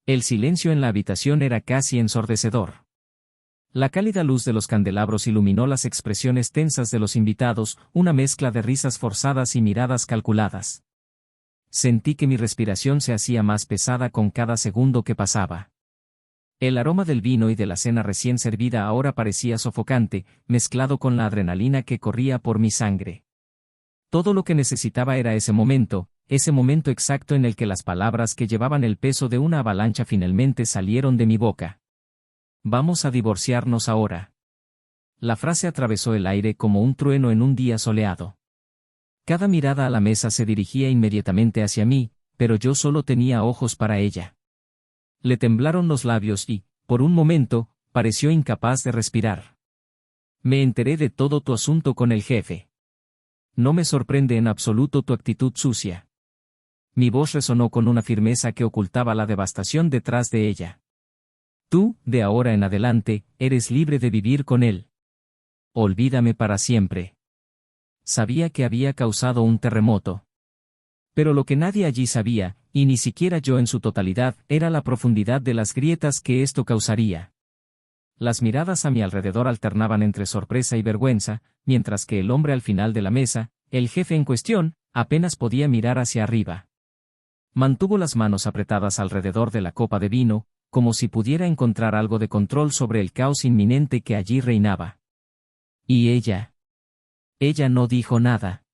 El silencio en la habitación era casi ensordecedor. La cálida luz de los candelabros iluminó las expresiones tensas de los invitados, una mezcla de risas forzadas y miradas calculadas. Sentí que mi respiración se hacía más pesada con cada segundo que pasaba. El aroma del vino y de la cena recién servida ahora parecía sofocante, mezclado con la adrenalina que corría por mi sangre. Todo lo que necesitaba era ese momento exacto en el que las palabras que llevaban el peso de una avalancha finalmente salieron de mi boca. Vamos a divorciarnos ahora. La frase atravesó el aire como un trueno en un día soleado. Cada mirada a la mesa se dirigía inmediatamente hacia mí, pero yo solo tenía ojos para ella. Le temblaron los labios y, por un momento, pareció incapaz de respirar. Me enteré de todo tu asunto con el jefe. No me sorprende en absoluto tu actitud sucia. Mi voz resonó con una firmeza que ocultaba la devastación detrás de ella. Tú, de ahora en adelante, eres libre de vivir con él. Olvídame para siempre. Sabía que había causado un terremoto. Pero lo que nadie allí sabía, y ni siquiera yo en su totalidad, era la profundidad de las grietas que esto causaría. Las miradas a mi alrededor alternaban entre sorpresa y vergüenza, mientras que el hombre al final de la mesa, el jefe en cuestión, apenas podía mirar hacia arriba. Mantuvo las manos apretadas alrededor de la copa de vino, como si pudiera encontrar algo de control sobre el caos inminente que allí reinaba. ¿Y ella? Ella no dijo nada.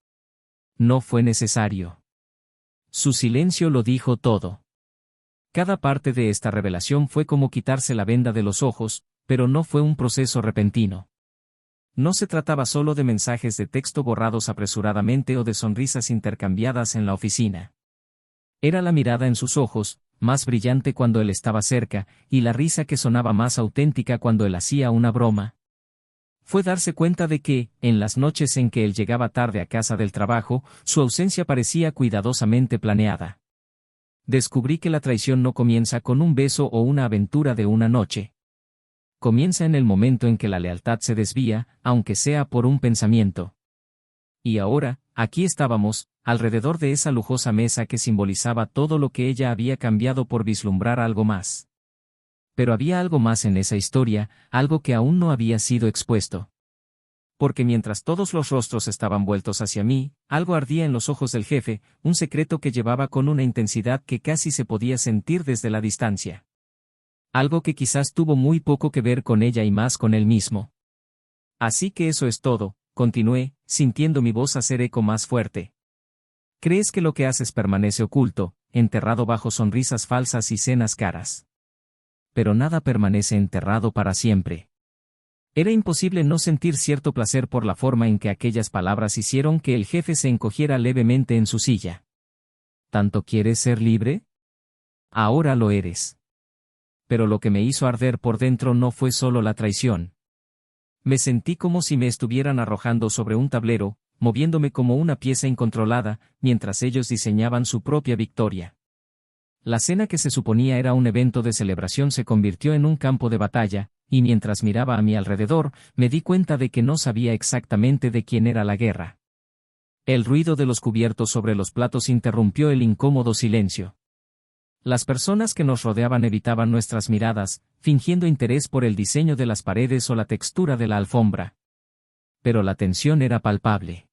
No fue necesario. Su silencio lo dijo todo. Cada parte de esta revelación fue como quitarse la venda de los ojos, pero no fue un proceso repentino. No se trataba solo de mensajes de texto borrados apresuradamente o de sonrisas intercambiadas en la oficina. Era la mirada en sus ojos, más brillante cuando él estaba cerca, y la risa que sonaba más auténtica cuando él hacía una broma. Fue darse cuenta de que, en las noches en que él llegaba tarde a casa del trabajo, su ausencia parecía cuidadosamente planeada. Descubrí que la traición no comienza con un beso o una aventura de una noche. Comienza en el momento en que la lealtad se desvía, aunque sea por un pensamiento. Y ahora, aquí estábamos, alrededor de esa lujosa mesa que simbolizaba todo lo que ella había cambiado por vislumbrar algo más. Pero había algo más en esa historia, algo que aún no había sido expuesto. Porque mientras todos los rostros estaban vueltos hacia mí, algo ardía en los ojos del jefe, un secreto que llevaba con una intensidad que casi se podía sentir desde la distancia. Algo que quizás tuvo muy poco que ver con ella y más con él mismo. Así que eso es todo, continué, sintiendo mi voz hacer eco más fuerte. ¿Crees que lo que haces permanece oculto, enterrado bajo sonrisas falsas y cenas caras? Pero nada permanece enterrado para siempre. Era imposible no sentir cierto placer por la forma en que aquellas palabras hicieron que el jefe se encogiera levemente en su silla. ¿Tanto quieres ser libre? Ahora lo eres. Pero lo que me hizo arder por dentro no fue solo la traición. Me sentí como si me estuvieran arrojando sobre un tablero, moviéndome como una pieza incontrolada, mientras ellos diseñaban su propia victoria. La cena que se suponía era un evento de celebración se convirtió en un campo de batalla, y mientras miraba a mi alrededor, me di cuenta de que no sabía exactamente de quién era la guerra. El ruido de los cubiertos sobre los platos interrumpió el incómodo silencio. Las personas que nos rodeaban evitaban nuestras miradas, fingiendo interés por el diseño de las paredes o la textura de la alfombra. Pero la tensión era palpable.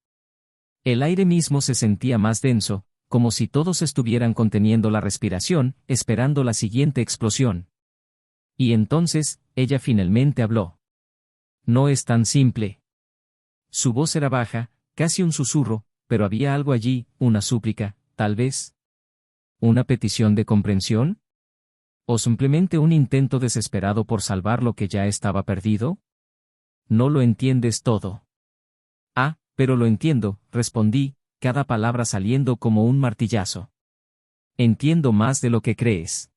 El aire mismo se sentía más denso, como si todos estuvieran conteniendo la respiración, esperando la siguiente explosión. Y entonces, ella finalmente habló. No es tan simple. Su voz era baja, casi un susurro, pero había algo allí, una súplica, tal vez. ¿Una petición de comprensión? ¿O simplemente un intento desesperado por salvar lo que ya estaba perdido? No lo entiendes todo. Ah, pero lo entiendo, respondí, cada palabra saliendo como un martillazo. Entiendo más de lo que crees.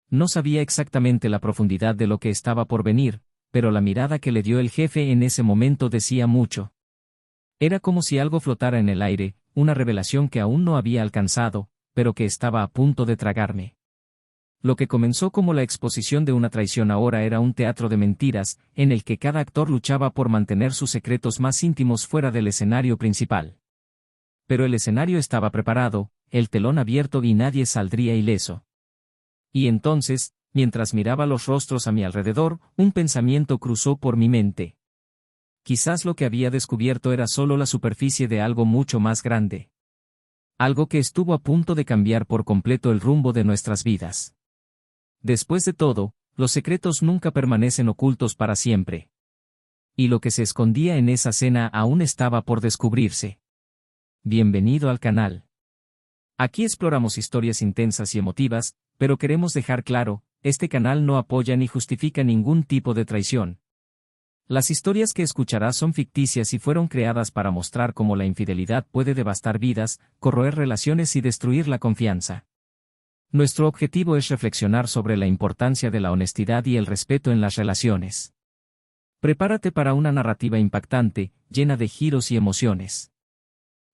No sabía exactamente la profundidad de lo que estaba por venir, pero la mirada que le dio el jefe en ese momento decía mucho. Era como si algo flotara en el aire, una revelación que aún no había alcanzado, pero que estaba a punto de tragarme. Lo que comenzó como la exposición de una traición ahora era un teatro de mentiras, en el que cada actor luchaba por mantener sus secretos más íntimos fuera del escenario principal. Pero el escenario estaba preparado, el telón abierto y nadie saldría ileso. Y entonces, mientras miraba los rostros a mi alrededor, un pensamiento cruzó por mi mente. Quizás lo que había descubierto era solo la superficie de algo mucho más grande. Algo que estuvo a punto de cambiar por completo el rumbo de nuestras vidas. Después de todo, los secretos nunca permanecen ocultos para siempre. Y lo que se escondía en esa cena aún estaba por descubrirse. Bienvenido al canal. Aquí exploramos historias intensas y emotivas, pero queremos dejar claro, este canal no apoya ni justifica ningún tipo de traición. Las historias que escucharás son ficticias y fueron creadas para mostrar cómo la infidelidad puede devastar vidas, corroer relaciones y destruir la confianza. Nuestro objetivo es reflexionar sobre la importancia de la honestidad y el respeto en las relaciones. Prepárate para una narrativa impactante, llena de giros y emociones.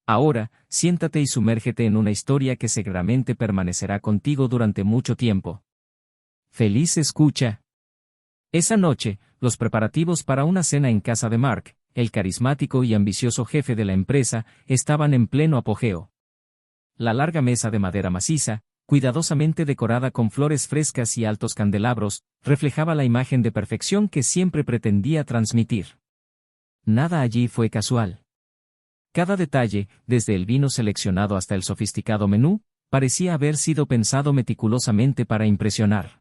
Ahora, siéntate y sumérgete en una historia que seguramente permanecerá contigo durante mucho tiempo. ¡Feliz escucha! Esa noche, los preparativos para una cena en casa de Mark, el carismático y ambicioso jefe de la empresa, estaban en pleno apogeo. La larga mesa de madera maciza, cuidadosamente decorada con flores frescas y altos candelabros, reflejaba la imagen de perfección que siempre pretendía transmitir. Nada allí fue casual. Cada detalle, desde el vino seleccionado hasta el sofisticado menú, parecía haber sido pensado meticulosamente para impresionar.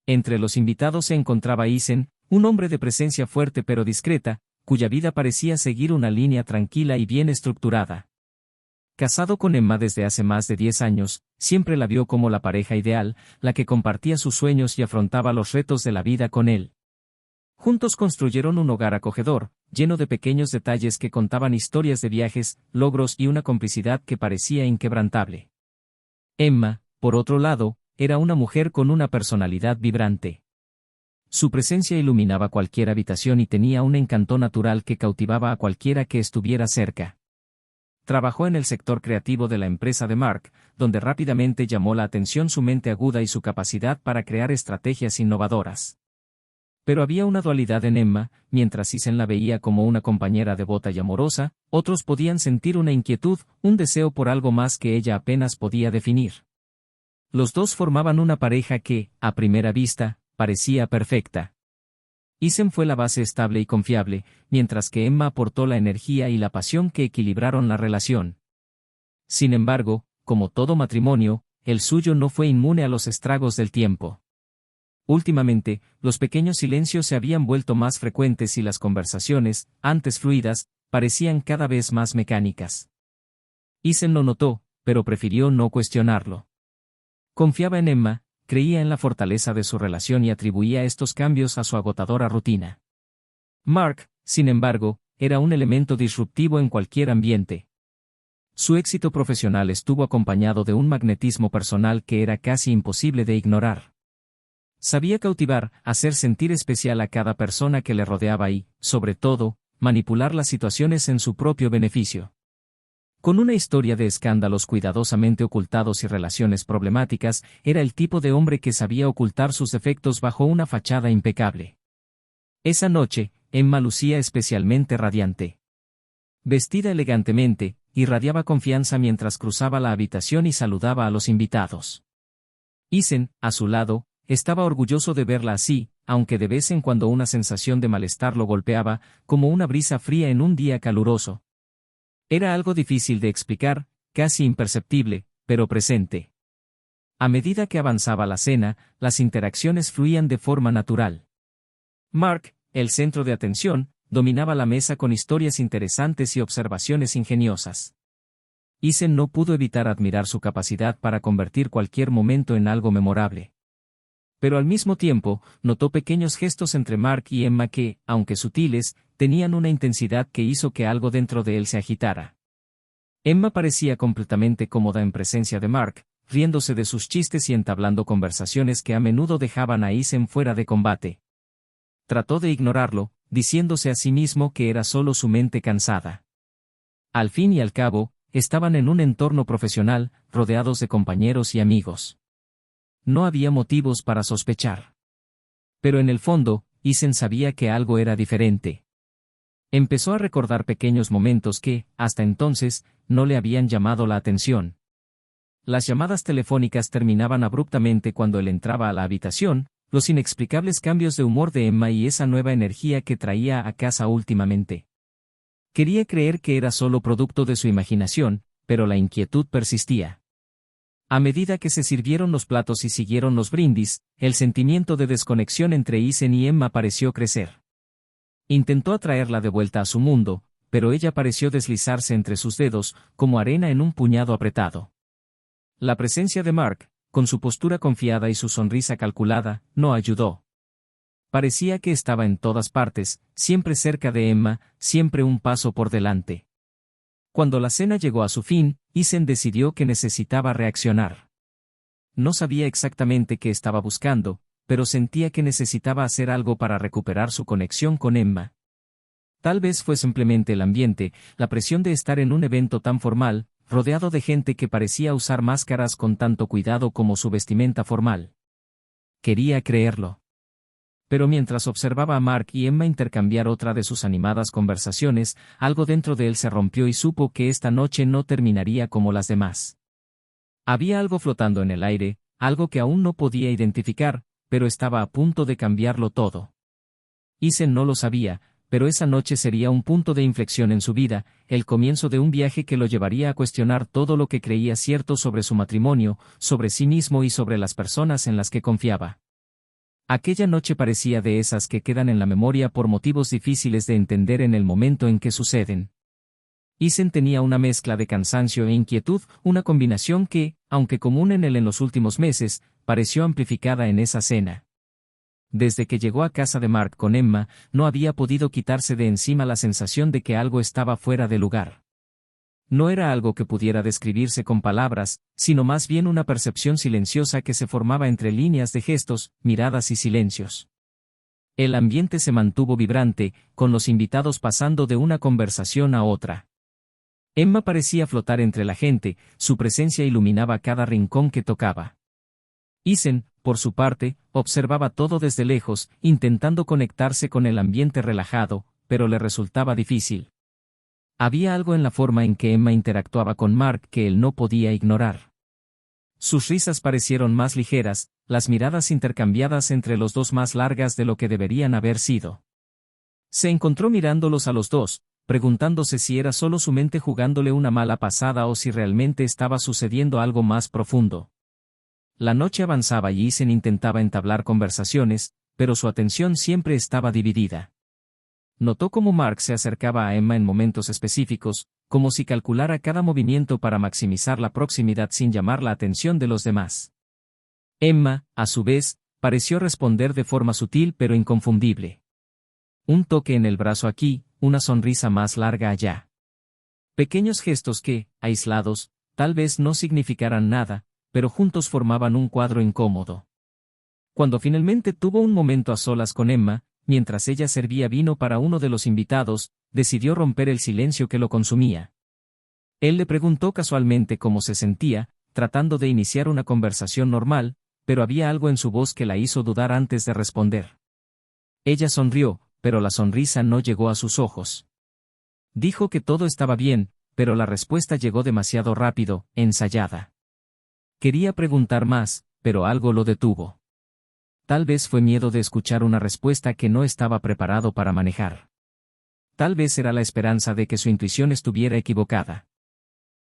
Entre los invitados se encontraba Isen, un hombre de presencia fuerte pero discreta, cuya vida parecía seguir una línea tranquila y bien estructurada. Casado con Emma desde hace más de 10 años, siempre la vio como la pareja ideal, la que compartía sus sueños y afrontaba los retos de la vida con él. Juntos construyeron un hogar acogedor, lleno de pequeños detalles que contaban historias de viajes, logros y una complicidad que parecía inquebrantable. Emma, por otro lado, era una mujer con una personalidad vibrante. Su presencia iluminaba cualquier habitación y tenía un encanto natural que cautivaba a cualquiera que estuviera cerca. Trabajó en el sector creativo de la empresa de Mark, donde rápidamente llamó la atención su mente aguda y su capacidad para crear estrategias innovadoras. Pero había una dualidad en Emma, mientras Isen la veía como una compañera devota y amorosa, otros podían sentir una inquietud, un deseo por algo más que ella apenas podía definir. Los dos formaban una pareja que, a primera vista, parecía perfecta. Isen fue la base estable y confiable, mientras que Emma aportó la energía y la pasión que equilibraron la relación. Sin embargo, como todo matrimonio, el suyo no fue inmune a los estragos del tiempo. Últimamente, los pequeños silencios se habían vuelto más frecuentes y las conversaciones, antes fluidas, parecían cada vez más mecánicas. Isen lo notó, pero prefirió no cuestionarlo. Confiaba en Emma, creía en la fortaleza de su relación y atribuía estos cambios a su agotadora rutina. Mark, sin embargo, era un elemento disruptivo en cualquier ambiente. Su éxito profesional estuvo acompañado de un magnetismo personal que era casi imposible de ignorar. Sabía cautivar, hacer sentir especial a cada persona que le rodeaba y, sobre todo, manipular las situaciones en su propio beneficio. Con una historia de escándalos cuidadosamente ocultados y relaciones problemáticas, era el tipo de hombre que sabía ocultar sus defectos bajo una fachada impecable. Esa noche, Emma lucía especialmente radiante. Vestida elegantemente, irradiaba confianza mientras cruzaba la habitación y saludaba a los invitados. Isen, a su lado, estaba orgulloso de verla así, aunque de vez en cuando una sensación de malestar lo golpeaba, como una brisa fría en un día caluroso. Era algo difícil de explicar, casi imperceptible, pero presente. A medida que avanzaba la cena, las interacciones fluían de forma natural. Mark, el centro de atención, dominaba la mesa con historias interesantes y observaciones ingeniosas. Isen no pudo evitar admirar su capacidad para convertir cualquier momento en algo memorable. Pero al mismo tiempo, notó pequeños gestos entre Mark y Emma que, aunque sutiles, tenían una intensidad que hizo que algo dentro de él se agitara. Emma parecía completamente cómoda en presencia de Mark, riéndose de sus chistes y entablando conversaciones que a menudo dejaban a Isen fuera de combate. Trató de ignorarlo, diciéndose a sí mismo que era solo su mente cansada. Al fin y al cabo, estaban en un entorno profesional, rodeados de compañeros y amigos. No había motivos para sospechar. Pero en el fondo, Isen sabía que algo era diferente. Empezó a recordar pequeños momentos que, hasta entonces, no le habían llamado la atención. Las llamadas telefónicas terminaban abruptamente cuando él entraba a la habitación, los inexplicables cambios de humor de Emma y esa nueva energía que traía a casa últimamente. Quería creer que era solo producto de su imaginación, pero la inquietud persistía. A medida que se sirvieron los platos y siguieron los brindis, el sentimiento de desconexión entre Isen y Emma pareció crecer. Intentó atraerla de vuelta a su mundo, pero ella pareció deslizarse entre sus dedos, como arena en un puñado apretado. La presencia de Mark, con su postura confiada y su sonrisa calculada, no ayudó. Parecía que estaba en todas partes, siempre cerca de Emma, siempre un paso por delante. Cuando la cena llegó a su fin, Isen decidió que necesitaba reaccionar. No sabía exactamente qué estaba buscando, pero sentía que necesitaba hacer algo para recuperar su conexión con Emma. Tal vez fue simplemente el ambiente, la presión de estar en un evento tan formal, rodeado de gente que parecía usar máscaras con tanto cuidado como su vestimenta formal. Quería creerlo. Pero mientras observaba a Mark y Emma intercambiar otra de sus animadas conversaciones, algo dentro de él se rompió y supo que esta noche no terminaría como las demás. Había algo flotando en el aire, algo que aún no podía identificar, pero estaba a punto de cambiarlo todo. Isen no lo sabía, pero esa noche sería un punto de inflexión en su vida, el comienzo de un viaje que lo llevaría a cuestionar todo lo que creía cierto sobre su matrimonio, sobre sí mismo y sobre las personas en las que confiaba. Aquella noche parecía de esas que quedan en la memoria por motivos difíciles de entender en el momento en que suceden. Isen tenía una mezcla de cansancio e inquietud, una combinación que, aunque común en él en los últimos meses, pareció amplificada en esa cena. Desde que llegó a casa de Mark con Emma, no había podido quitarse de encima la sensación de que algo estaba fuera de lugar. No era algo que pudiera describirse con palabras, sino más bien una percepción silenciosa que se formaba entre líneas de gestos, miradas y silencios. El ambiente se mantuvo vibrante, con los invitados pasando de una conversación a otra. Emma parecía flotar entre la gente, su presencia iluminaba cada rincón que tocaba. Isen, por su parte, observaba todo desde lejos, intentando conectarse con el ambiente relajado, pero le resultaba difícil. Había algo en la forma en que Emma interactuaba con Mark que él no podía ignorar. Sus risas parecieron más ligeras, las miradas intercambiadas entre los dos más largas de lo que deberían haber sido. Se encontró mirándolos a los dos, preguntándose si era solo su mente jugándole una mala pasada o si realmente estaba sucediendo algo más profundo. La noche avanzaba y Isen intentaba entablar conversaciones, pero su atención siempre estaba dividida. Notó cómo Mark se acercaba a Emma en momentos específicos, como si calculara cada movimiento para maximizar la proximidad sin llamar la atención de los demás. Emma, a su vez, pareció responder de forma sutil pero inconfundible. Un toque en el brazo aquí, una sonrisa más larga allá. Pequeños gestos que, aislados, tal vez no significaran nada, pero juntos formaban un cuadro incómodo. Cuando finalmente tuvo un momento a solas con Emma, mientras ella servía vino para uno de los invitados, decidió romper el silencio que lo consumía. Él le preguntó casualmente cómo se sentía, tratando de iniciar una conversación normal, pero había algo en su voz que la hizo dudar antes de responder. Ella sonrió, pero la sonrisa no llegó a sus ojos. Dijo que todo estaba bien, pero la respuesta llegó demasiado rápido, ensayada. Quería preguntar más, pero algo lo detuvo. Tal vez fue miedo de escuchar una respuesta que no estaba preparado para manejar. Tal vez era la esperanza de que su intuición estuviera equivocada.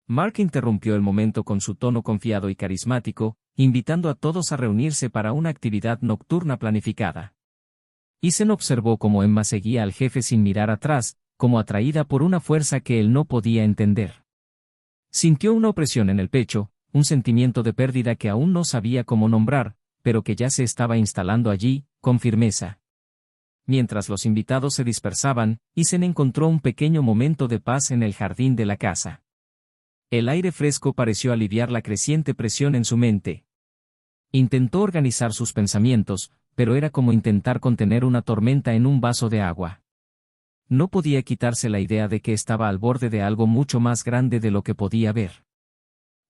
Mark interrumpió el momento con su tono confiado y carismático, invitando a todos a reunirse para una actividad nocturna planificada. Isen observó cómo Emma seguía al jefe sin mirar atrás, como atraída por una fuerza que él no podía entender. Sintió una opresión en el pecho, un sentimiento de pérdida que aún no sabía cómo nombrar, pero que ya se estaba instalando allí, con firmeza. Mientras los invitados se dispersaban, Isen encontró un pequeño momento de paz en el jardín de la casa. El aire fresco pareció aliviar la creciente presión en su mente. Intentó organizar sus pensamientos, pero era como intentar contener una tormenta en un vaso de agua. No podía quitarse la idea de que estaba al borde de algo mucho más grande de lo que podía ver.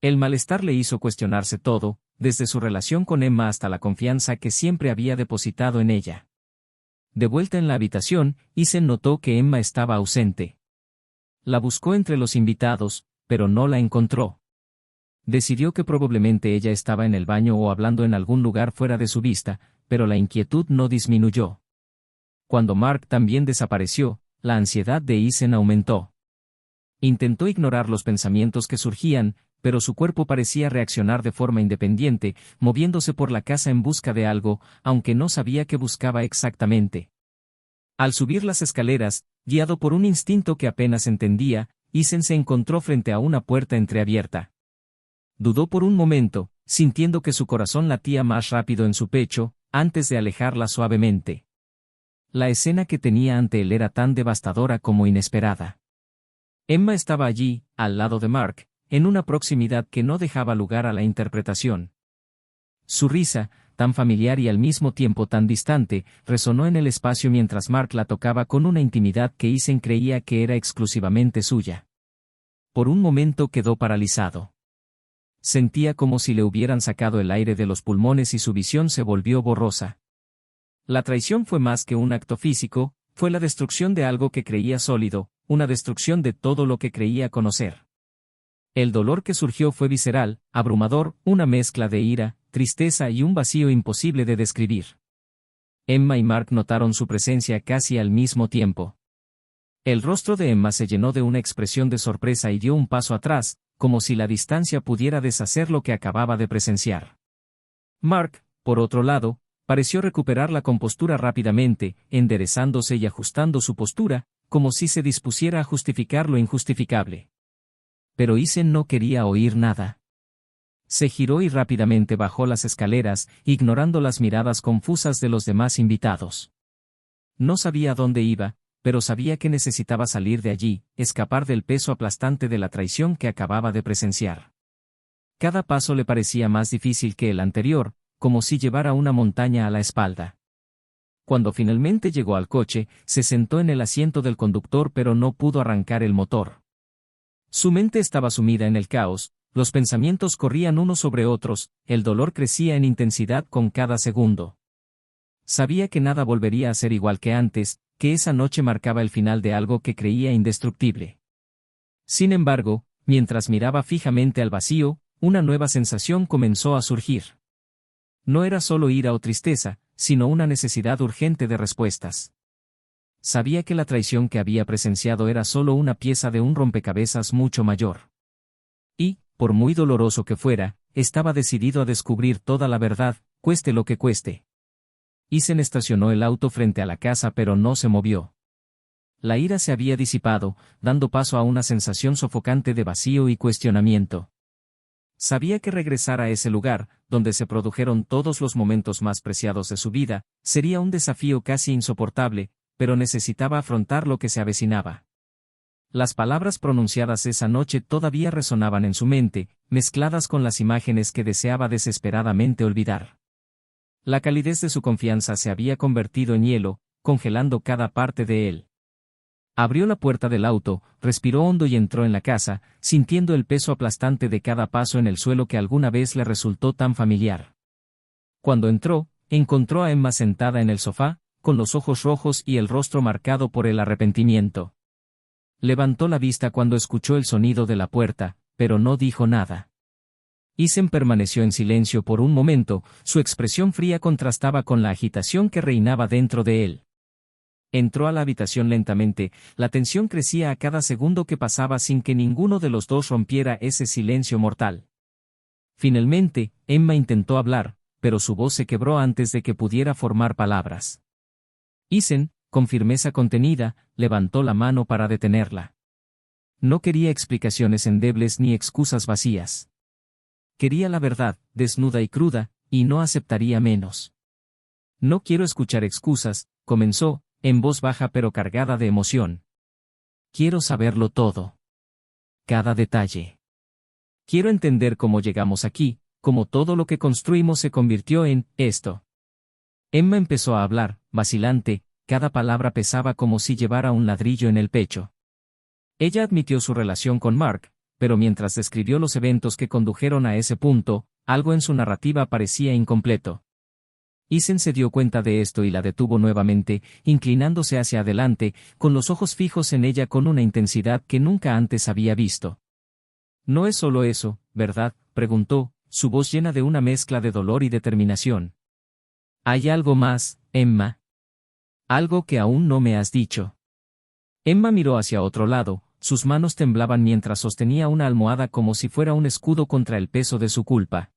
El malestar le hizo cuestionarse todo, desde su relación con Emma hasta la confianza que siempre había depositado en ella. De vuelta en la habitación, Isen notó que Emma estaba ausente. La buscó entre los invitados, pero no la encontró. Decidió que probablemente ella estaba en el baño o hablando en algún lugar fuera de su vista, pero la inquietud no disminuyó. Cuando Mark también desapareció, la ansiedad de Isen aumentó. Intentó ignorar los pensamientos que surgían, pero su cuerpo parecía reaccionar de forma independiente, moviéndose por la casa en busca de algo, aunque no sabía qué buscaba exactamente. Al subir las escaleras, guiado por un instinto que apenas entendía, Isen se encontró frente a una puerta entreabierta. Dudó por un momento, sintiendo que su corazón latía más rápido en su pecho, antes de alejarla suavemente. La escena que tenía ante él era tan devastadora como inesperada. Emma estaba allí, al lado de Mark, en una proximidad que no dejaba lugar a la interpretación. Su risa, tan familiar y al mismo tiempo tan distante, resonó en el espacio mientras Mark la tocaba con una intimidad que Isen creía que era exclusivamente suya. Por un momento quedó paralizado. Sentía como si le hubieran sacado el aire de los pulmones y su visión se volvió borrosa. La traición fue más que un acto físico, fue la destrucción de algo que creía sólido, una destrucción de todo lo que creía conocer. El dolor que surgió fue visceral, abrumador, una mezcla de ira, tristeza y un vacío imposible de describir. Emma y Mark notaron su presencia casi al mismo tiempo. El rostro de Emma se llenó de una expresión de sorpresa y dio un paso atrás, como si la distancia pudiera deshacer lo que acababa de presenciar. Mark, por otro lado, pareció recuperar la compostura rápidamente, enderezándose y ajustando su postura, como si se dispusiera a justificar lo injustificable. Pero Isen no quería oír nada. Se giró y rápidamente bajó las escaleras, ignorando las miradas confusas de los demás invitados. No sabía a dónde iba, pero sabía que necesitaba salir de allí, escapar del peso aplastante de la traición que acababa de presenciar. Cada paso le parecía más difícil que el anterior, como si llevara una montaña a la espalda. Cuando finalmente llegó al coche, se sentó en el asiento del conductor pero no pudo arrancar el motor. Su mente estaba sumida en el caos, los pensamientos corrían unos sobre otros, el dolor crecía en intensidad con cada segundo. Sabía que nada volvería a ser igual que antes, que esa noche marcaba el final de algo que creía indestructible. Sin embargo, mientras miraba fijamente al vacío, una nueva sensación comenzó a surgir. No era solo ira o tristeza, sino una necesidad urgente de respuestas. Sabía que la traición que había presenciado era solo una pieza de un rompecabezas mucho mayor. Y, por muy doloroso que fuera, estaba decidido a descubrir toda la verdad, cueste lo que cueste. Isen estacionó el auto frente a la casa pero no se movió. La ira se había disipado, dando paso a una sensación sofocante de vacío y cuestionamiento. Sabía que regresar a ese lugar, donde se produjeron todos los momentos más preciados de su vida, sería un desafío casi insoportable, pero necesitaba afrontar lo que se avecinaba. Las palabras pronunciadas esa noche todavía resonaban en su mente, mezcladas con las imágenes que deseaba desesperadamente olvidar. La calidez de su confianza se había convertido en hielo, congelando cada parte de él. Abrió la puerta del auto, respiró hondo y entró en la casa, sintiendo el peso aplastante de cada paso en el suelo que alguna vez le resultó tan familiar. Cuando entró, encontró a Emma sentada en el sofá, con los ojos rojos y el rostro marcado por el arrepentimiento. Levantó la vista cuando escuchó el sonido de la puerta, pero no dijo nada. Isen permaneció en silencio por un momento, su expresión fría contrastaba con la agitación que reinaba dentro de él. Entró a la habitación lentamente, la tensión crecía a cada segundo que pasaba sin que ninguno de los dos rompiera ese silencio mortal. Finalmente, Emma intentó hablar, pero su voz se quebró antes de que pudiera formar palabras. Isen, con firmeza contenida, levantó la mano para detenerla. No quería explicaciones endebles ni excusas vacías. Quería la verdad, desnuda y cruda, y no aceptaría menos. No quiero escuchar excusas, comenzó, en voz baja pero cargada de emoción. Quiero saberlo todo. Cada detalle. Quiero entender cómo llegamos aquí, cómo todo lo que construimos se convirtió en esto. Emma empezó a hablar, vacilante, cada palabra pesaba como si llevara un ladrillo en el pecho. Ella admitió su relación con Mark, pero mientras describió los eventos que condujeron a ese punto, algo en su narrativa parecía incompleto. Isen se dio cuenta de esto y la detuvo nuevamente, inclinándose hacia adelante, con los ojos fijos en ella con una intensidad que nunca antes había visto. No es solo eso, ¿verdad? preguntó, su voz llena de una mezcla de dolor y determinación. ¿Hay algo más, Emma? Algo que aún no me has dicho. Emma miró hacia otro lado, sus manos temblaban mientras sostenía una almohada como si fuera un escudo contra el peso de su culpa.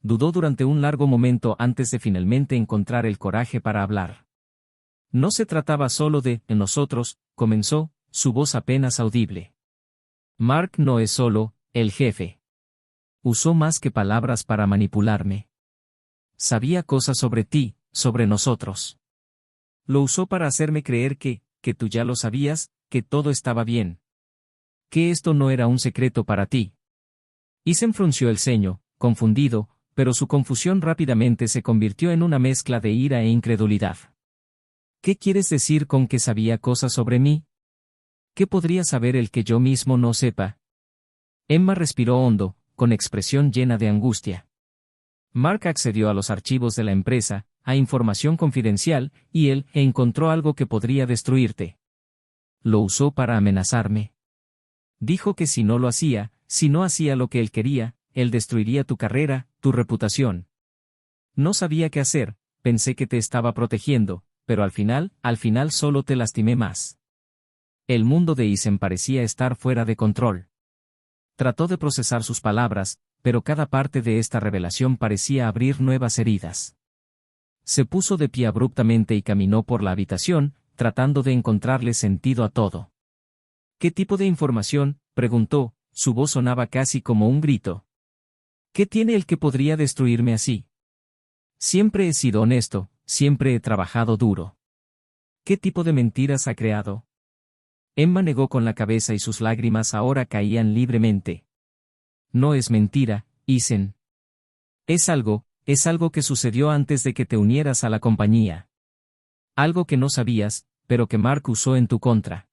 Dudó durante un largo momento antes de finalmente encontrar el coraje para hablar. No se trataba solo de nosotros, comenzó, su voz apenas audible. Mark no es solo el jefe. Usó más que palabras para manipularme. Sabía cosas sobre ti, sobre nosotros. Lo usó para hacerme creer que tú ya lo sabías, que todo estaba bien. Que esto no era un secreto para ti. Ethan frunció el ceño, confundido, pero su confusión rápidamente se convirtió en una mezcla de ira e incredulidad. ¿Qué quieres decir con que sabía cosas sobre mí? ¿Qué podría saber el que yo mismo no sepa? Emma respiró hondo, con expresión llena de angustia. Mark accedió a los archivos de la empresa, a información confidencial, y él encontró algo que podría destruirte. Lo usó para amenazarme. Dijo que si no lo hacía, si no hacía lo que él quería, él destruiría tu carrera, tu reputación. No sabía qué hacer, pensé que te estaba protegiendo, pero al final solo te lastimé más. El mundo de Ethan parecía estar fuera de control. Trató de procesar sus palabras, pero cada parte de esta revelación parecía abrir nuevas heridas. Se puso de pie abruptamente y caminó por la habitación, tratando de encontrarle sentido a todo. ¿Qué tipo de información?, preguntó, su voz sonaba casi como un grito. ¿Qué tiene el que podría destruirme así? Siempre he sido honesto, siempre he trabajado duro. ¿Qué tipo de mentiras ha creado? Emma negó con la cabeza y sus lágrimas ahora caían libremente. No es mentira, Ethan. Es algo que sucedió antes de que te unieras a la compañía. Algo que no sabías, pero que Mark usó en tu contra.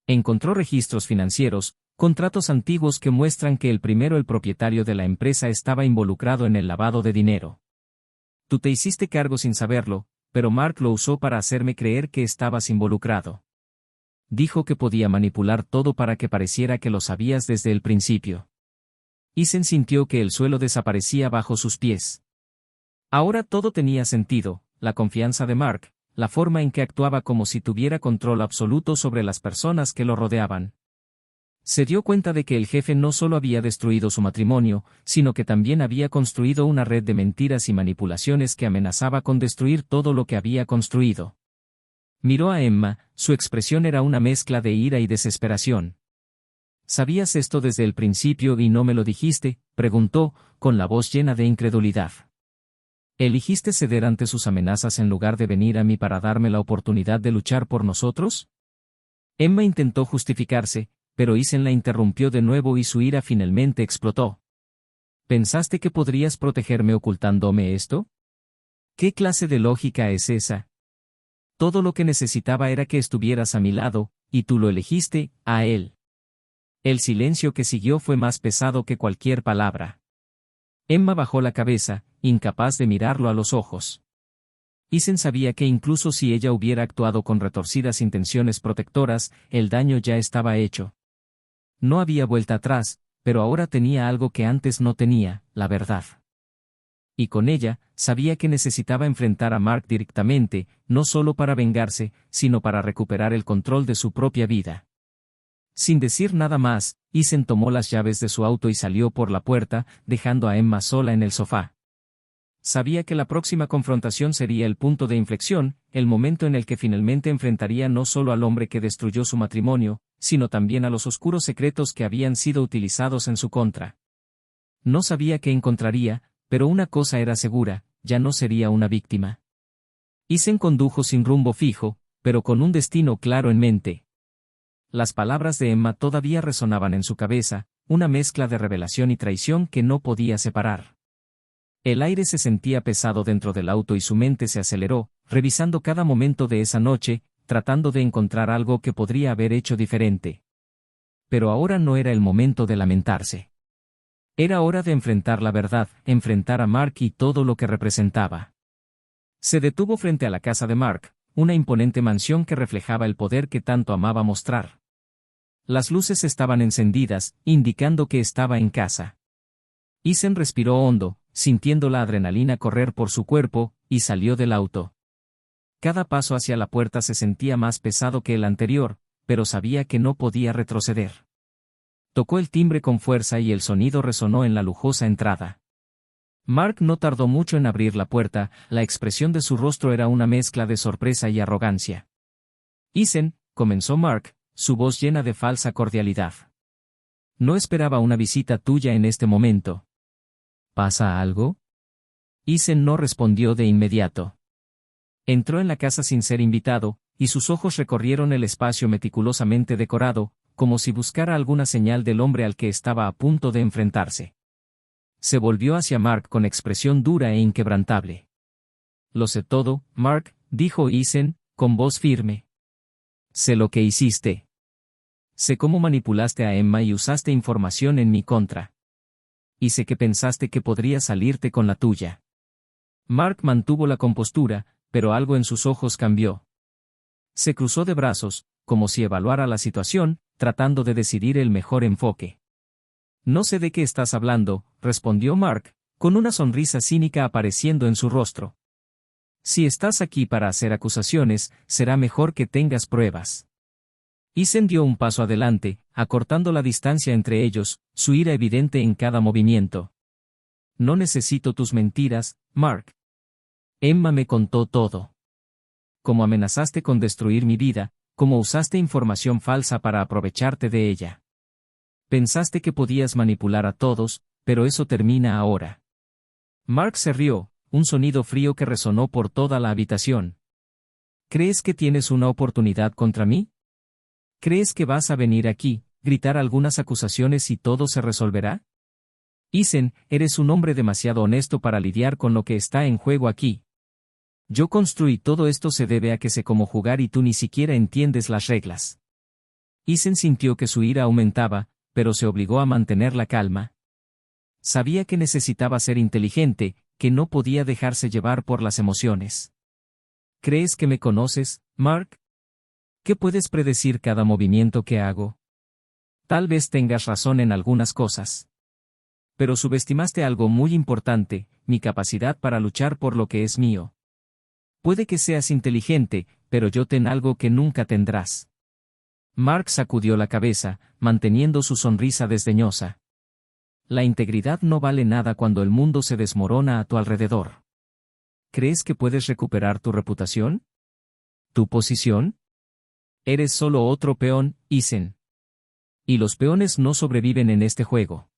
Encontró registros financieros, contratos antiguos que muestran que el propietario de la empresa estaba involucrado en el lavado de dinero. Tú te hiciste cargo sin saberlo, pero Mark lo usó para hacerme creer que estabas involucrado. Dijo que podía manipular todo para que pareciera que lo sabías desde el principio. Ethan sintió que el suelo desaparecía bajo sus pies. Ahora todo tenía sentido, la confianza de Mark, la forma en que actuaba como si tuviera control absoluto sobre las personas que lo rodeaban. Se dio cuenta de que el jefe no solo había destruido su matrimonio, sino que también había construido una red de mentiras y manipulaciones que amenazaba con destruir todo lo que había construido. Miró a Emma, su expresión era una mezcla de ira y desesperación. ¿Sabías esto desde el principio y no me lo dijiste?, preguntó, con la voz llena de incredulidad. ¿Eligiste ceder ante sus amenazas en lugar de venir a mí para darme la oportunidad de luchar por nosotros? Emma intentó justificarse, pero Ethan la interrumpió de nuevo y su ira finalmente explotó. ¿Pensaste que podrías protegerme ocultándome esto? ¿Qué clase de lógica es esa? Todo lo que necesitaba era que estuvieras a mi lado, y tú lo elegiste, a él. El silencio que siguió fue más pesado que cualquier palabra. Emma bajó la cabeza, incapaz de mirarlo a los ojos. Ethan sabía que incluso si ella hubiera actuado con retorcidas intenciones protectoras, el daño ya estaba hecho. No había vuelta atrás, pero ahora tenía algo que antes no tenía, la verdad. Y con ella, sabía que necesitaba enfrentar a Mark directamente, no solo para vengarse, sino para recuperar el control de su propia vida. Sin decir nada más, Ethan tomó las llaves de su auto y salió por la puerta, dejando a Emma sola en el sofá. Sabía que la próxima confrontación sería el punto de inflexión, el momento en el que finalmente enfrentaría no solo al hombre que destruyó su matrimonio, sino también a los oscuros secretos que habían sido utilizados en su contra. No sabía qué encontraría, pero una cosa era segura, ya no sería una víctima. Ethan condujo sin rumbo fijo, pero con un destino claro en mente. Las palabras de Emma todavía resonaban en su cabeza, una mezcla de revelación y traición que no podía separar. El aire se sentía pesado dentro del auto y su mente se aceleró, revisando cada momento de esa noche, tratando de encontrar algo que podría haber hecho diferente. Pero ahora no era el momento de lamentarse. Era hora de enfrentar la verdad, enfrentar a Mark y todo lo que representaba. Se detuvo frente a la casa de Mark, una imponente mansión que reflejaba el poder que tanto amaba mostrar. Las luces estaban encendidas, indicando que estaba en casa. Ethan respiró hondo, sintiendo la adrenalina correr por su cuerpo, y salió del auto. Cada paso hacia la puerta se sentía más pesado que el anterior, pero sabía que no podía retroceder. Tocó el timbre con fuerza y el sonido resonó en la lujosa entrada. Mark no tardó mucho en abrir la puerta, la expresión de su rostro era una mezcla de sorpresa y arrogancia. Ethan, comenzó Mark, su voz llena de falsa cordialidad. No esperaba una visita tuya en este momento. ¿Pasa algo? Ethan no respondió de inmediato. Entró en la casa sin ser invitado, y sus ojos recorrieron el espacio meticulosamente decorado, como si buscara alguna señal del hombre al que estaba a punto de enfrentarse. Se volvió hacia Mark con expresión dura e inquebrantable. Lo sé todo, Mark, dijo Ethan, con voz firme. Sé lo que hiciste. Sé cómo manipulaste a Emma y usaste información en mi contra. Y sé que pensaste que podría salirte con la tuya. Mark mantuvo la compostura, pero algo en sus ojos cambió. Se cruzó de brazos, como si evaluara la situación, tratando de decidir el mejor enfoque. No sé de qué estás hablando, respondió Mark, con una sonrisa cínica apareciendo en su rostro. Si estás aquí para hacer acusaciones, será mejor que tengas pruebas. Ethan dio un paso adelante, acortando la distancia entre ellos, su ira evidente en cada movimiento. No necesito tus mentiras, Mark. Emma me contó todo. Cómo amenazaste con destruir mi vida, cómo usaste información falsa para aprovecharte de ella. Pensaste que podías manipular a todos, pero eso termina ahora. Mark se rió, un sonido frío que resonó por toda la habitación. ¿Crees que tienes una oportunidad contra mí? ¿Crees que vas a venir aquí, gritar algunas acusaciones y todo se resolverá? Ethan, eres un hombre demasiado honesto para lidiar con lo que está en juego aquí. Yo construí todo esto se debe a que sé cómo jugar y tú ni siquiera entiendes las reglas. Ethan sintió que su ira aumentaba, pero se obligó a mantener la calma. Sabía que necesitaba ser inteligente, que no podía dejarse llevar por las emociones. ¿Crees que me conoces, Mark? ¿Qué puedes predecir cada movimiento que hago? Tal vez tengas razón en algunas cosas. Pero subestimaste algo muy importante, mi capacidad para luchar por lo que es mío. Puede que seas inteligente, pero yo tengo algo que nunca tendrás. Mark sacudió la cabeza, manteniendo su sonrisa desdeñosa. La integridad no vale nada cuando el mundo se desmorona a tu alrededor. ¿Crees que puedes recuperar tu reputación? ¿Tu posición? Eres solo otro peón, Ethan. Y los peones no sobreviven en este juego.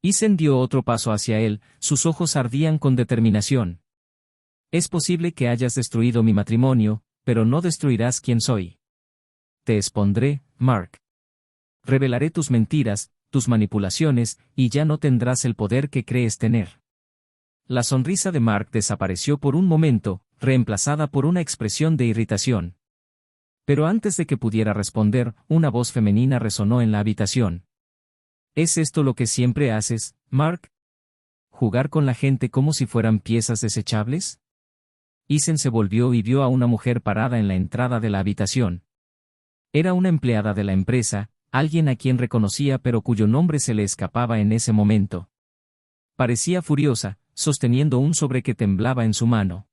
Ethan dio otro paso hacia él, sus ojos ardían con determinación. Es posible que hayas destruido mi matrimonio, pero no destruirás quién soy. Te expondré, Mark. Revelaré tus mentiras, tus manipulaciones, y ya no tendrás el poder que crees tener. La sonrisa de Mark desapareció por un momento, reemplazada por una expresión de irritación. Pero antes de que pudiera responder, una voz femenina resonó en la habitación. ¿Es esto lo que siempre haces, Mark? ¿Jugar con la gente como si fueran piezas desechables? Ethan se volvió y vio a una mujer parada en la entrada de la habitación. Era una empleada de la empresa, alguien a quien reconocía pero cuyo nombre se le escapaba en ese momento. Parecía furiosa, sosteniendo un sobre que temblaba en su mano.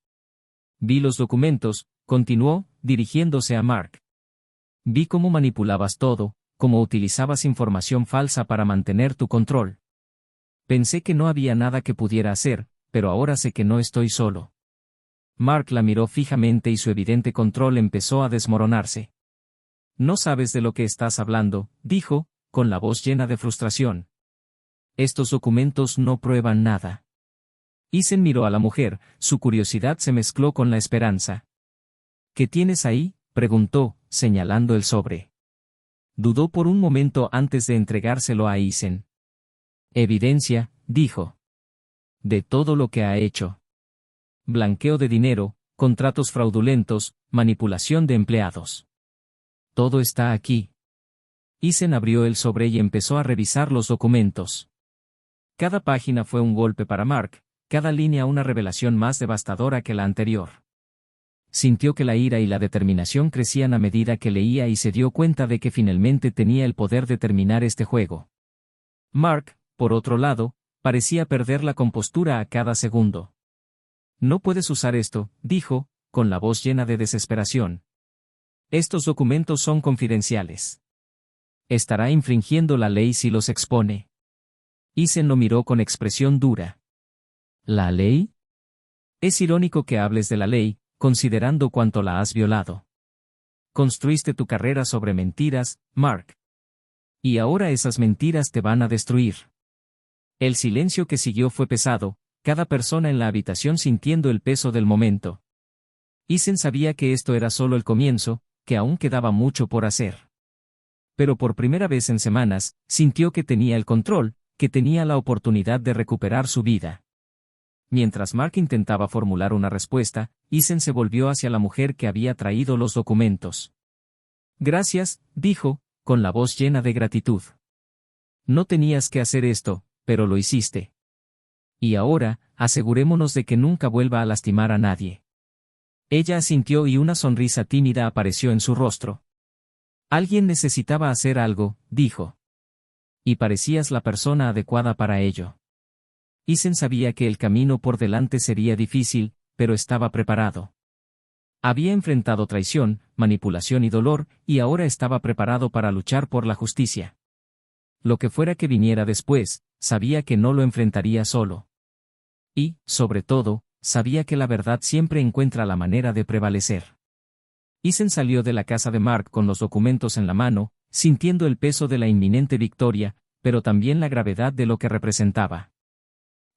Vi los documentos, continuó, dirigiéndose a Mark. Vi cómo manipulabas todo, cómo utilizabas información falsa para mantener tu control. Pensé que no había nada que pudiera hacer, pero ahora sé que no estoy solo. Mark la miró fijamente y su evidente control empezó a desmoronarse. No sabes de lo que estás hablando, dijo, con la voz llena de frustración. Estos documentos no prueban nada. Ethan miró a la mujer, su curiosidad se mezcló con la esperanza. ¿Qué tienes ahí?, preguntó, señalando el sobre. Dudó por un momento antes de entregárselo a Ethan. Evidencia, dijo. De todo lo que ha hecho. Blanqueo de dinero, contratos fraudulentos, manipulación de empleados. Todo está aquí. Ethan abrió el sobre y empezó a revisar los documentos. Cada página fue un golpe para Mark, cada línea una revelación más devastadora que la anterior. Sintió que la ira y la determinación crecían a medida que leía y se dio cuenta de que finalmente tenía el poder de terminar este juego. Mark, por otro lado, parecía perder la compostura a cada segundo. No puedes usar esto, dijo, con la voz llena de desesperación. Estos documentos son confidenciales. Estará infringiendo la ley si los expone. Eisen lo miró con expresión dura. ¿La ley? Es irónico que hables de la ley, considerando cuánto la has violado. Construiste tu carrera sobre mentiras, Mark. Y ahora esas mentiras te van a destruir. El silencio que siguió fue pesado, cada persona en la habitación sintiendo el peso del momento. Eisen sabía que esto era solo el comienzo, que aún quedaba mucho por hacer. Pero por primera vez en semanas, sintió que tenía el control, que tenía la oportunidad de recuperar su vida. Mientras Mark intentaba formular una respuesta, Eisen se volvió hacia la mujer que había traído los documentos. Gracias, dijo, con la voz llena de gratitud. No tenías que hacer esto, pero lo hiciste. Y ahora, asegurémonos de que nunca vuelva a lastimar a nadie. Ella asintió y una sonrisa tímida apareció en su rostro. Alguien necesitaba hacer algo, dijo. Y parecías la persona adecuada para ello. Eisen sabía que el camino por delante sería difícil, pero estaba preparado. Había enfrentado traición, manipulación y dolor, y ahora estaba preparado para luchar por la justicia. Lo que fuera que viniera después, sabía que no lo enfrentaría solo. Y, sobre todo, sabía que la verdad siempre encuentra la manera de prevalecer. Eisen salió de la casa de Mark con los documentos en la mano, sintiendo el peso de la inminente victoria, pero también la gravedad de lo que representaba.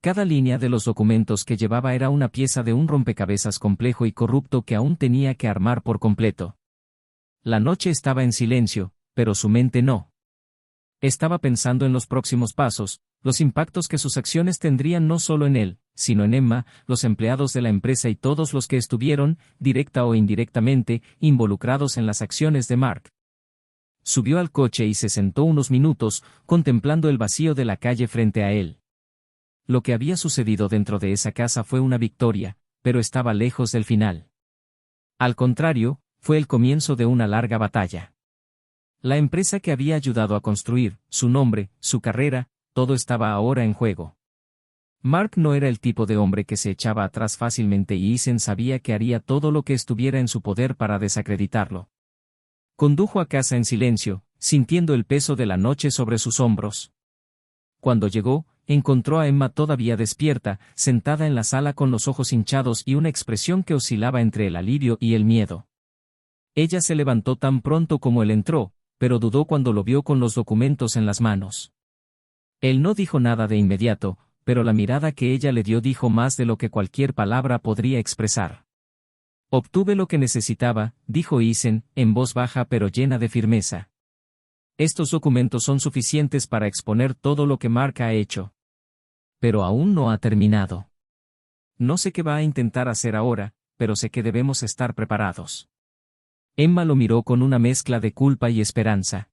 Cada línea de los documentos que llevaba era una pieza de un rompecabezas complejo y corrupto que aún tenía que armar por completo. La noche estaba en silencio, pero su mente no. Estaba pensando en los próximos pasos, los impactos que sus acciones tendrían no solo en él, sino en Emma, los empleados de la empresa y todos los que estuvieron, directa o indirectamente, involucrados en las acciones de Mark. Subió al coche y se sentó unos minutos, contemplando el vacío de la calle frente a él. Lo que había sucedido dentro de esa casa fue una victoria, pero estaba lejos del final. Al contrario, fue el comienzo de una larga batalla. La empresa que había ayudado a construir, su nombre, su carrera, todo estaba ahora en juego. Mark no era el tipo de hombre que se echaba atrás fácilmente y Eisen sabía que haría todo lo que estuviera en su poder para desacreditarlo. Condujo a casa en silencio, sintiendo el peso de la noche sobre sus hombros. Cuando llegó, encontró a Emma todavía despierta, sentada en la sala con los ojos hinchados y una expresión que oscilaba entre el alivio y el miedo. Ella se levantó tan pronto como él entró, pero dudó cuando lo vio con los documentos en las manos. Él no dijo nada de inmediato, pero la mirada que ella le dio dijo más de lo que cualquier palabra podría expresar. Obtuve lo que necesitaba, dijo Eisen, en voz baja pero llena de firmeza. Estos documentos son suficientes para exponer todo lo que Mark ha hecho. Pero aún no ha terminado. No sé qué va a intentar hacer ahora, pero sé que debemos estar preparados. Emma lo miró con una mezcla de culpa y esperanza.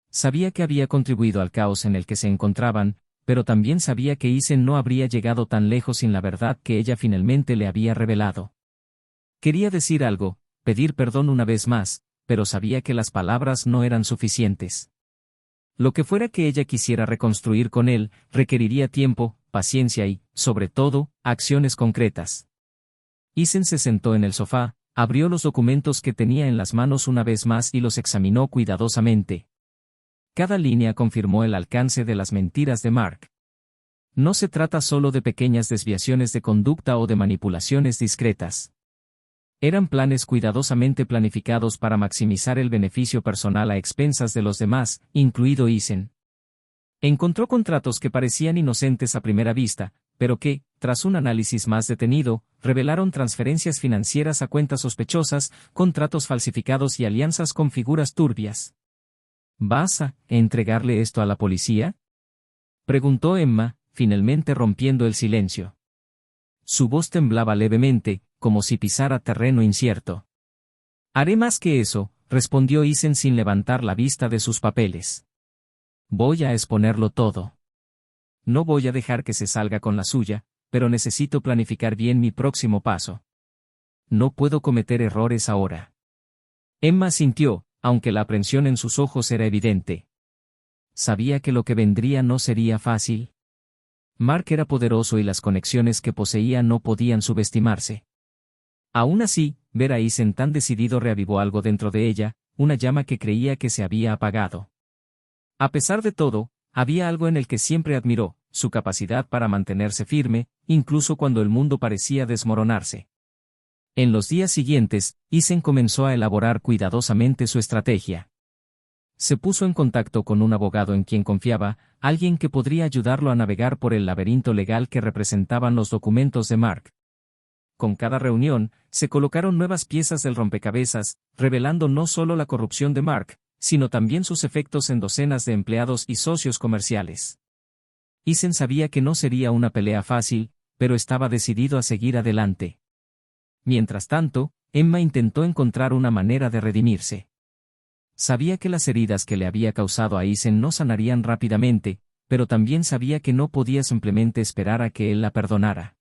Sabía que había contribuido al caos en el que se encontraban, pero también sabía que Eisen no habría llegado tan lejos sin la verdad que ella finalmente le había revelado. Quería decir algo, pedir perdón una vez más, pero sabía que las palabras no eran suficientes. Lo que fuera que ella quisiera reconstruir con él, requeriría tiempo, paciencia y, sobre todo, acciones concretas. Eisen se sentó en el sofá, abrió los documentos que tenía en las manos una vez más y los examinó cuidadosamente. Cada línea confirmó el alcance de las mentiras de Mark. No se trata solo de pequeñas desviaciones de conducta o de manipulaciones discretas. Eran planes cuidadosamente planificados para maximizar el beneficio personal a expensas de los demás, incluido Eisen. Encontró contratos que parecían inocentes a primera vista, pero que, tras un análisis más detenido, revelaron transferencias financieras a cuentas sospechosas, contratos falsificados y alianzas con figuras turbias. ¿Vas a entregarle esto a la policía?, preguntó Emma, finalmente rompiendo el silencio. Su voz temblaba levemente, como si pisara terreno incierto. Haré más que eso, respondió Eisen sin levantar la vista de sus papeles. Voy a exponerlo todo. No voy a dejar que se salga con la suya, pero necesito planificar bien mi próximo paso. No puedo cometer errores ahora. Emma sintió, aunque la aprensión en sus ojos era evidente. Sabía que lo que vendría no sería fácil. Mark era poderoso y las conexiones que poseía no podían subestimarse. Aún así, ver a Eisen tan decidido reavivó algo dentro de ella, una llama que creía que se había apagado. A pesar de todo, había algo en el que siempre admiró, su capacidad para mantenerse firme, incluso cuando el mundo parecía desmoronarse. En los días siguientes, Eisen comenzó a elaborar cuidadosamente su estrategia. Se puso en contacto con un abogado en quien confiaba, alguien que podría ayudarlo a navegar por el laberinto legal que representaban los documentos de Mark. Con cada reunión, se colocaron nuevas piezas del rompecabezas, revelando no solo la corrupción de Mark, sino también sus efectos en docenas de empleados y socios comerciales. Eisen sabía que no sería una pelea fácil, pero estaba decidido a seguir adelante. Mientras tanto, Emma intentó encontrar una manera de redimirse. Sabía que las heridas que le había causado a Eisen no sanarían rápidamente, pero también sabía que no podía simplemente esperar a que él la perdonara.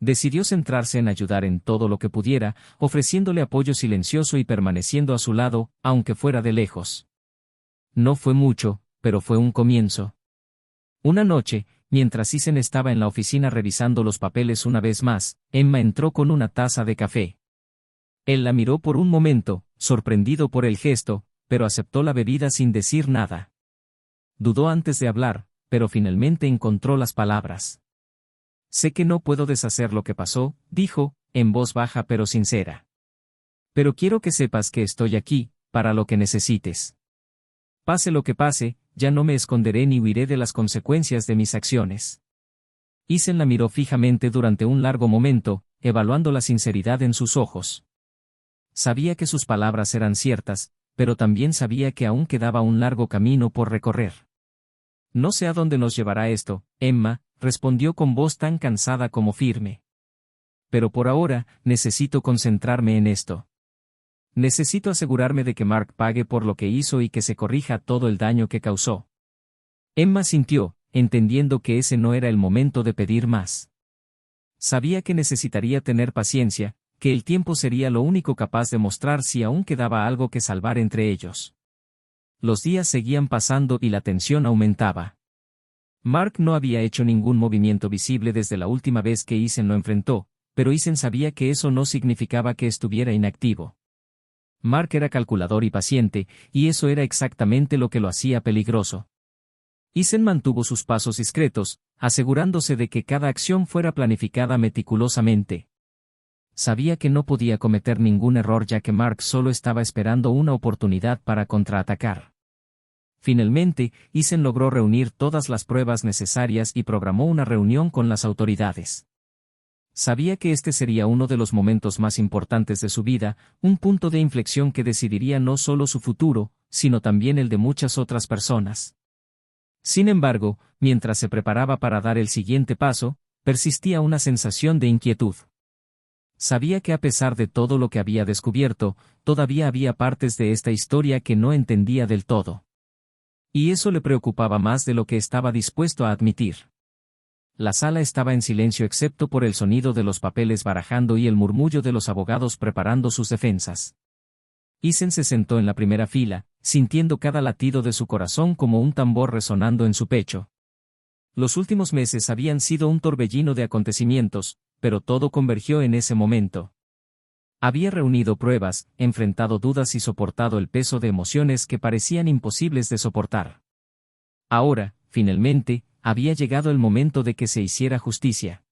Decidió centrarse en ayudar en todo lo que pudiera, ofreciéndole apoyo silencioso y permaneciendo a su lado, aunque fuera de lejos. No fue mucho, pero fue un comienzo. Una noche, mientras Eisen estaba en la oficina revisando los papeles una vez más, Emma entró con una taza de café. Él la miró por un momento, sorprendido por el gesto, pero aceptó la bebida sin decir nada. Dudó antes de hablar, pero finalmente encontró las palabras. «Sé que no puedo deshacer lo que pasó», dijo, en voz baja pero sincera. «Pero quiero que sepas que estoy aquí, para lo que necesites. Pase lo que pase, ya no me esconderé ni huiré de las consecuencias de mis acciones». Eisen la miró fijamente durante un largo momento, evaluando la sinceridad en sus ojos. Sabía que sus palabras eran ciertas, pero también sabía que aún quedaba un largo camino por recorrer. «No sé a dónde nos llevará esto, Emma», respondió con voz tan cansada como firme. «Pero por ahora, necesito concentrarme en esto. Necesito asegurarme de que Mark pague por lo que hizo y que se corrija todo el daño que causó». Emma sintió, entendiendo que ese no era el momento de pedir más. Sabía que necesitaría tener paciencia, que el tiempo sería lo único capaz de mostrar si aún quedaba algo que salvar entre ellos. Los días seguían pasando y la tensión aumentaba. Mark no había hecho ningún movimiento visible desde la última vez que Eisen lo enfrentó, pero Eisen sabía que eso no significaba que estuviera inactivo. Mark era calculador y paciente, y eso era exactamente lo que lo hacía peligroso. Eisen mantuvo sus pasos discretos, asegurándose de que cada acción fuera planificada meticulosamente. Sabía que no podía cometer ningún error ya que Mark solo estaba esperando una oportunidad para contraatacar. Finalmente, Eisen logró reunir todas las pruebas necesarias y programó una reunión con las autoridades. Sabía que este sería uno de los momentos más importantes de su vida, un punto de inflexión que decidiría no solo su futuro, sino también el de muchas otras personas. Sin embargo, mientras se preparaba para dar el siguiente paso, persistía una sensación de inquietud. Sabía que a pesar de todo lo que había descubierto, todavía había partes de esta historia que no entendía del todo. Y eso le preocupaba más de lo que estaba dispuesto a admitir. La sala estaba en silencio excepto por el sonido de los papeles barajando y el murmullo de los abogados preparando sus defensas. Eisen se sentó en la primera fila, sintiendo cada latido de su corazón como un tambor resonando en su pecho. Los últimos meses habían sido un torbellino de acontecimientos, pero todo convergió en ese momento. Había reunido pruebas, enfrentado dudas y soportado el peso de emociones que parecían imposibles de soportar. Ahora, finalmente, había llegado el momento de que se hiciera justicia.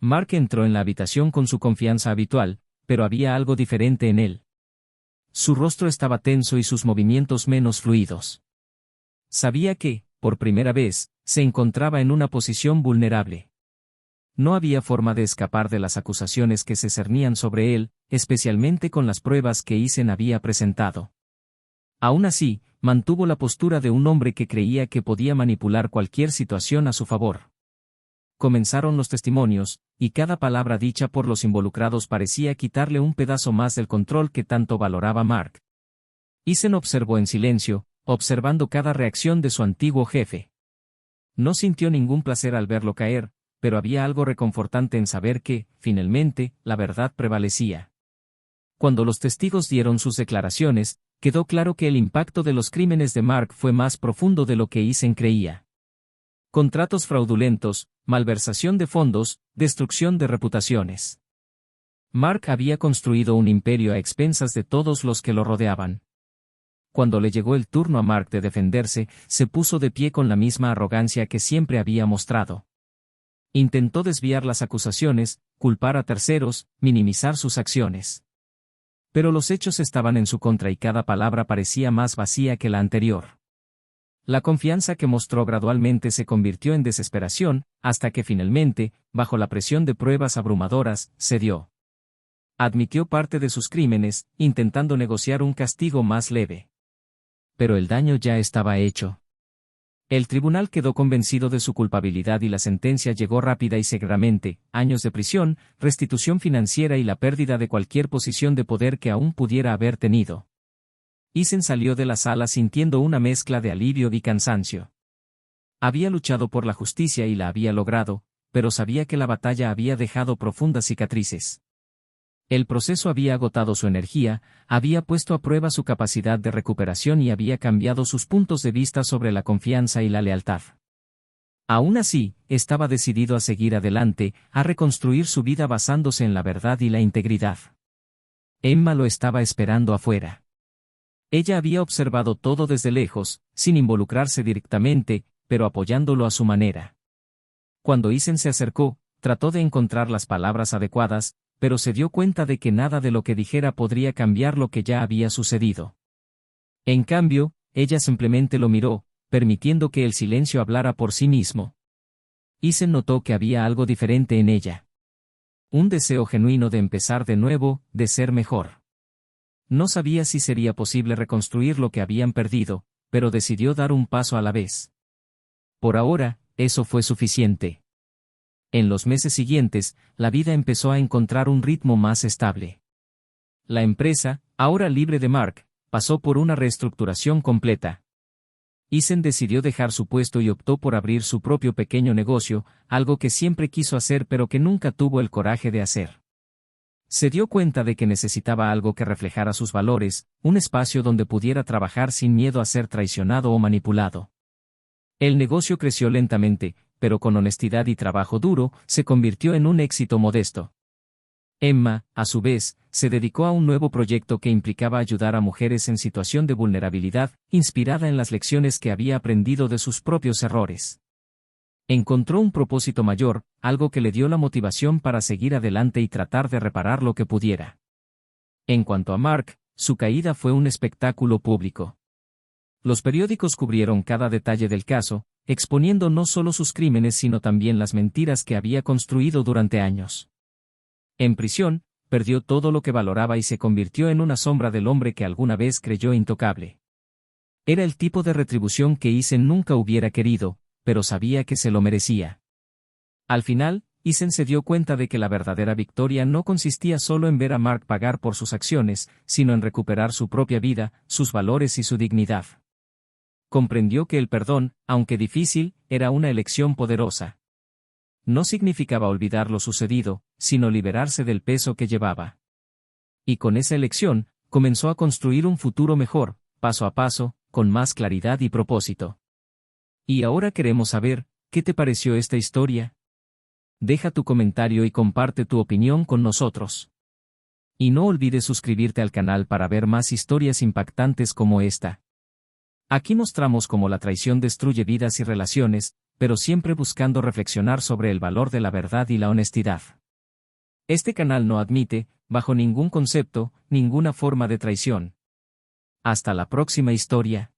Mark entró en la habitación con su confianza habitual, pero había algo diferente en él. Su rostro estaba tenso y sus movimientos menos fluidos. Sabía que, por primera vez, se encontraba en una posición vulnerable. No había forma de escapar de las acusaciones que se cernían sobre él, especialmente con las pruebas que Eisen había presentado. Aún así, mantuvo la postura de un hombre que creía que podía manipular cualquier situación a su favor. Comenzaron los testimonios, y cada palabra dicha por los involucrados parecía quitarle un pedazo más del control que tanto valoraba Mark. Eisen observó en silencio, observando cada reacción de su antiguo jefe. No sintió ningún placer al verlo caer, pero había algo reconfortante en saber que, finalmente, la verdad prevalecía. Cuando los testigos dieron sus declaraciones, quedó claro que el impacto de los crímenes de Mark fue más profundo de lo que Eisen creía. Contratos fraudulentos, malversación de fondos, destrucción de reputaciones. Mark había construido un imperio a expensas de todos los que lo rodeaban. Cuando le llegó el turno a Mark de defenderse, se puso de pie con la misma arrogancia que siempre había mostrado. Intentó desviar las acusaciones, culpar a terceros, minimizar sus acciones. Pero los hechos estaban en su contra y cada palabra parecía más vacía que la anterior. La confianza que mostró gradualmente se convirtió en desesperación, hasta que finalmente, bajo la presión de pruebas abrumadoras, cedió. Admitió parte de sus crímenes, intentando negociar un castigo más leve. Pero el daño ya estaba hecho. El tribunal quedó convencido de su culpabilidad y la sentencia llegó rápida y severamente: años de prisión, restitución financiera y la pérdida de cualquier posición de poder que aún pudiera haber tenido. Eisen salió de la sala sintiendo una mezcla de alivio y cansancio. Había luchado por la justicia y la había logrado, pero sabía que la batalla había dejado profundas cicatrices. El proceso había agotado su energía, había puesto a prueba su capacidad de recuperación y había cambiado sus puntos de vista sobre la confianza y la lealtad. Aún así, estaba decidido a seguir adelante, a reconstruir su vida basándose en la verdad y la integridad. Emma lo estaba esperando afuera. Ella había observado todo desde lejos, sin involucrarse directamente, pero apoyándolo a su manera. Cuando Eisen se acercó, trató de encontrar las palabras adecuadas, pero se dio cuenta de que nada de lo que dijera podría cambiar lo que ya había sucedido. En cambio, ella simplemente lo miró, permitiendo que el silencio hablara por sí mismo. Eisen notó que había algo diferente en ella. Un deseo genuino de empezar de nuevo, de ser mejor. No sabía si sería posible reconstruir lo que habían perdido, pero decidió dar un paso a la vez. Por ahora, eso fue suficiente. En los meses siguientes, la vida empezó a encontrar un ritmo más estable. La empresa, ahora libre de Mark, pasó por una reestructuración completa. Eisen decidió dejar su puesto y optó por abrir su propio pequeño negocio, algo que siempre quiso hacer pero que nunca tuvo el coraje de hacer. Se dio cuenta de que necesitaba algo que reflejara sus valores, un espacio donde pudiera trabajar sin miedo a ser traicionado o manipulado. El negocio creció lentamente, pero con honestidad y trabajo duro, se convirtió en un éxito modesto. Emma, a su vez, se dedicó a un nuevo proyecto que implicaba ayudar a mujeres en situación de vulnerabilidad, inspirada en las lecciones que había aprendido de sus propios errores. Encontró un propósito mayor, algo que le dio la motivación para seguir adelante y tratar de reparar lo que pudiera. En cuanto a Mark, su caída fue un espectáculo público. Los periódicos cubrieron cada detalle del caso, exponiendo no solo sus crímenes sino también las mentiras que había construido durante años. En prisión, perdió todo lo que valoraba y se convirtió en una sombra del hombre que alguna vez creyó intocable. Era el tipo de retribución que Eisen nunca hubiera querido, pero sabía que se lo merecía. Al final, Eisen se dio cuenta de que la verdadera victoria no consistía solo en ver a Mark pagar por sus acciones, sino en recuperar su propia vida, sus valores y su dignidad. Comprendió que el perdón, aunque difícil, era una elección poderosa. No significaba olvidar lo sucedido, sino liberarse del peso que llevaba. Y con esa elección, comenzó a construir un futuro mejor, paso a paso, con más claridad y propósito. Y ahora queremos saber, ¿qué te pareció esta historia? Deja tu comentario y comparte tu opinión con nosotros. Y no olvides suscribirte al canal para ver más historias impactantes como esta. Aquí mostramos cómo la traición destruye vidas y relaciones, pero siempre buscando reflexionar sobre el valor de la verdad y la honestidad. Este canal no admite, bajo ningún concepto, ninguna forma de traición. Hasta la próxima historia.